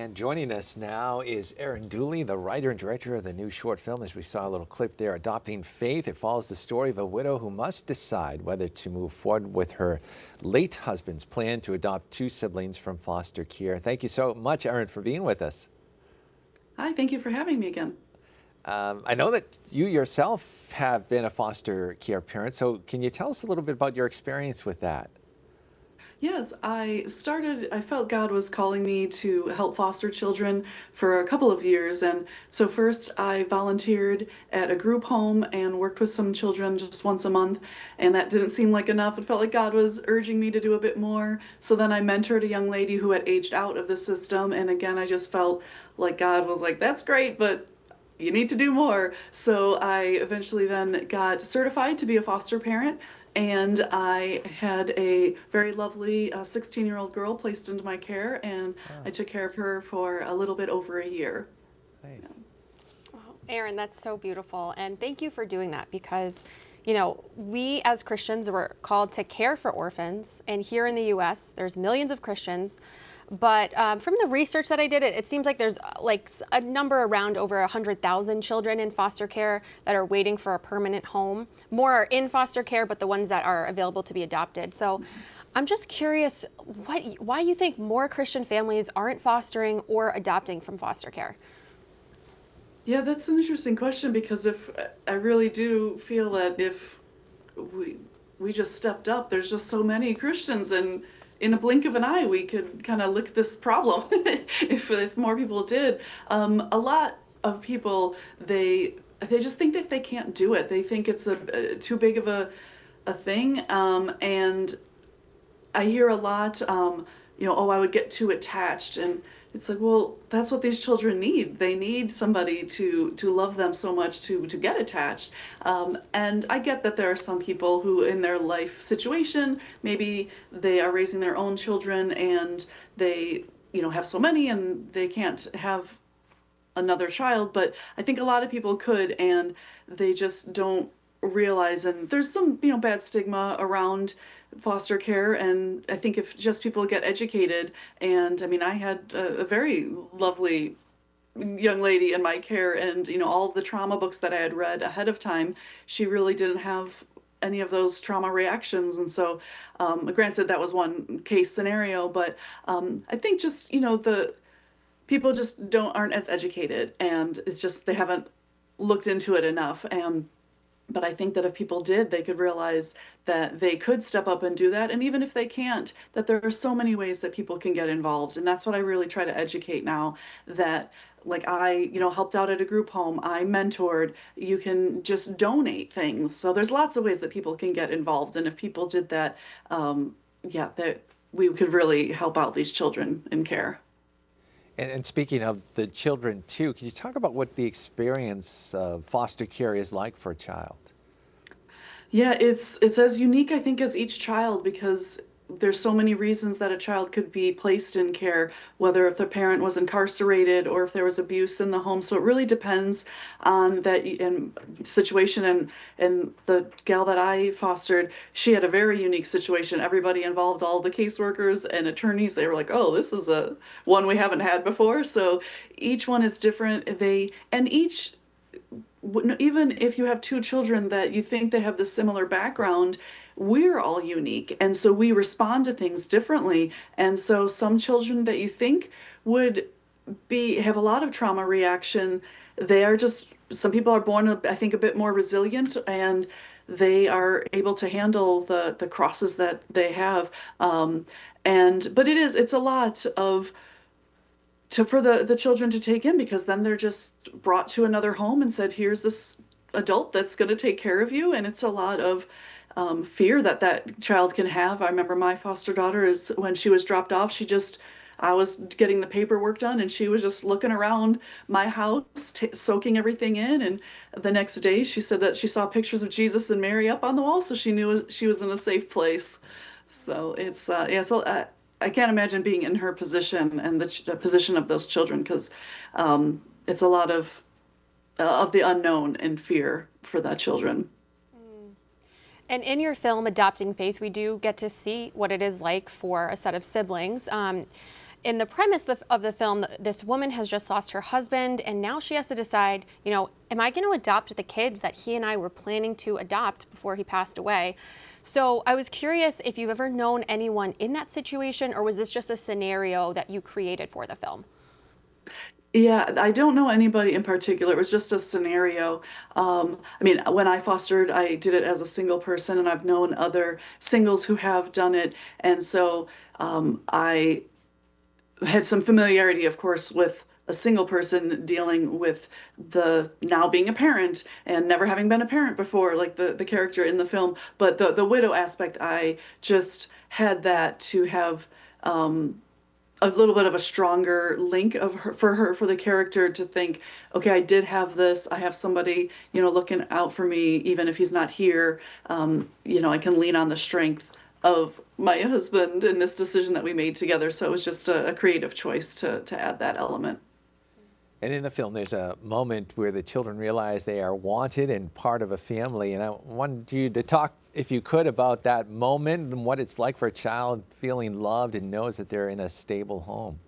And joining us now is Erin Dooley, the writer and director of the new short film. As we saw a little clip there, Adopting Faith. It follows the story of a widow who must decide whether to move forward with her late husband's plan to adopt two siblings from foster care. Thank you so much, Erin, for being with us. Hi, thank you for having me again. I know that you yourself have been a foster care parent, so can you tell us a little bit about your experience with that? Yes, I felt God was calling me to help foster children for a couple of years. And so first I volunteered at a group home and worked with some children just once a month. And that didn't seem like enough. It felt like God was urging me to do a bit more. So then I mentored a young lady who had aged out of the system. And again, I just felt like God was like, that's great, but you need to do more. So I eventually then got certified to be a foster parent, and I had a very lovely 16-year-old girl placed into my care, and Ah, I took care of her for a little bit over a year. nice. Oh, Erin, that's so beautiful. And thank you for doing that because, you know, we as Christians were called to care for orphans. And here in the US, there's millions of Christians. But from the research that I did, it seems like there's a number around over 100,000 children in foster care that are waiting for a permanent home. More are in foster care, but the ones that are available to be adopted. So I'm just curious why you think more Christian families aren't fostering or adopting from foster care. Yeah, that's an interesting question because if I really do feel that if we we just stepped up, there's just so many Christians, and in a blink of an eye, we could kind of lick this problem if more people did. A lot of people they just think that they can't do it. They think it's a too big of a thing, and I hear a lot, oh, I would get too attached, and it's like, well, that's what these children need. They need somebody to love them so much to get attached. And I get that there are some people who, in their life situation, maybe they are raising their own children and they, have so many and they can't have another child, but I think a lot of people could, and they just don't realize. And there's some, bad stigma around foster care, and I think if just people get educated, and I mean, I had a very lovely young lady in my care, and all of the trauma books that I had read ahead of time, she really didn't have any of those trauma reactions. And so granted, that was one case scenario, but I think just the people just don't aren't as educated, and it's just they haven't looked into it enough. And but I think that if people did, they could realize that they could step up and do that. And even if they can't, that there are so many ways that people can get involved. And that's what I really try to educate now, that like I, helped out at a group home, I mentored, you can just donate things. So there's lots of ways that people can get involved. And if people did that, yeah, that we could really help out these children in care. And speaking of the children too, can you talk about what the experience of foster care is like for a child? Yeah, it's as unique, I think, as each child, because there's so many reasons that a child could be placed in care, whether if the parent was incarcerated or if there was abuse in the home. So it really depends on that situation. And the gal that I fostered, she had a very unique situation. Everybody involved, all the caseworkers and attorneys, they were like, "Oh, this is a one we haven't had before." So each one is different. Each, even if you have two children that you think they have the similar background, we're all unique. And so we respond to things differently. And so some children that you think would have a lot of trauma reaction, they are just, some people are born, I think, a bit more resilient, and they are able to handle the crosses that they have. But it's a lot of, for the children to take in, because then they're just brought to another home and said, here's this adult that's going to take care of you. And it's a lot of fear that that child can have. I remember my foster daughter, is when she was dropped off, I was getting the paperwork done, and she was just looking around my house, soaking everything in. And the next day she said that she saw pictures of Jesus and Mary up on the wall, so she knew she was in a safe place. So yeah, I can't imagine being in her position and the position of those children, because it's a lot of the unknown and fear for the children. And in your film, Adopting Faith, we do get to see what it is like for a set of siblings. in the premise of the film, this woman has just lost her husband, and now she has to decide, am I going to adopt the kids that he and I were planning to adopt before he passed away? So I was curious if you've ever known anyone in that situation, or was this just a scenario that you created for the film? Yeah, I don't know anybody in particular. It was just a scenario. I mean, when I fostered, I did it as a single person, and I've known other singles who have done it. And so I had some familiarity, of course, with a single person dealing with the now being a parent and never having been a parent before, like the character in the film. But the widow aspect, I just had that to have a little bit of a stronger link of her for the character to think, okay, I did have this. I have somebody, looking out for me, even if he's not here. I can lean on the strength of my husband in this decision that we made together. So it was just a creative choice to add that element. And in the film, there's a moment where the children realize they are wanted and part of a family. And I wanted you to talk, if you could, about that moment and what it's like for a child feeling loved and knows that they're in a stable home.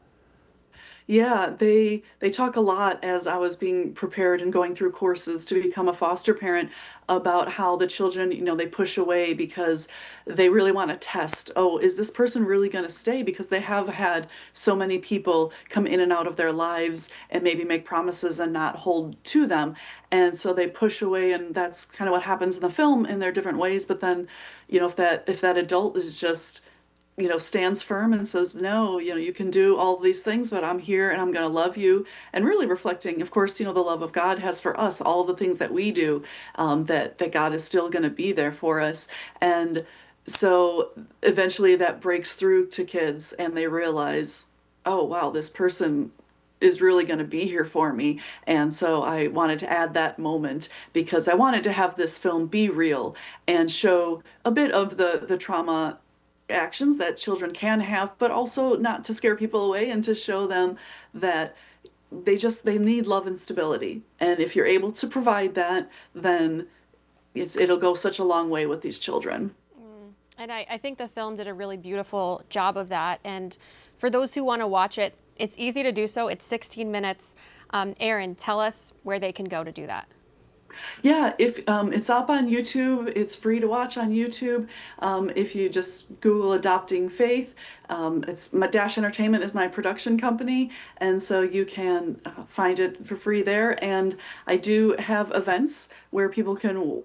Yeah, they talk a lot as I was being prepared and going through courses to become a foster parent about how the children, they push away because they really want to test, oh, is this person really going to stay? Because they have had so many people come in and out of their lives and maybe make promises and not hold to them. And so they push away, and that's kind of what happens in the film in their different ways. But then, if that adult is just stands firm and says, no, you can do all these things, but I'm here and I'm going to love you. And really reflecting, of course, the love of God has for us, all of the things that we do, that God is still going to be there for us. And so eventually that breaks through to kids and they realize, oh, wow, this person is really going to be here for me. And so I wanted to add that moment because I wanted to have this film be real and show a bit of the trauma actions that children can have, but also not to scare people away and to show them that they need love and stability. And if you're able to provide that, then it'll go such a long way with these children. And I think the film did a really beautiful job of that. And for those who want to watch it, it's easy to do so. It's 16 minutes. Erin, tell us where they can go to do that. Yeah, if it's up on YouTube, it's free to watch on YouTube. If you just Google Adopting Faith, it's my Dash Entertainment is my production company, and so you can find it for free there. And I do have events where people can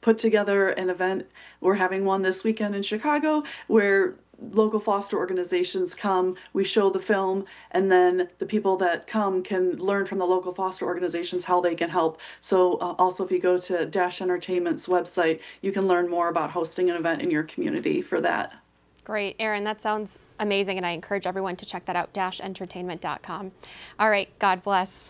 put together an event. We're having one this weekend in Chicago where local foster organizations come, we show the film, and then the people that come can learn from the local foster organizations how they can help. So also if you go to Dash Entertainment's website, you can learn more about hosting an event in your community for that. Great, Erin, that sounds amazing, and I encourage everyone to check that out, dashentertainment.com. All right, God bless.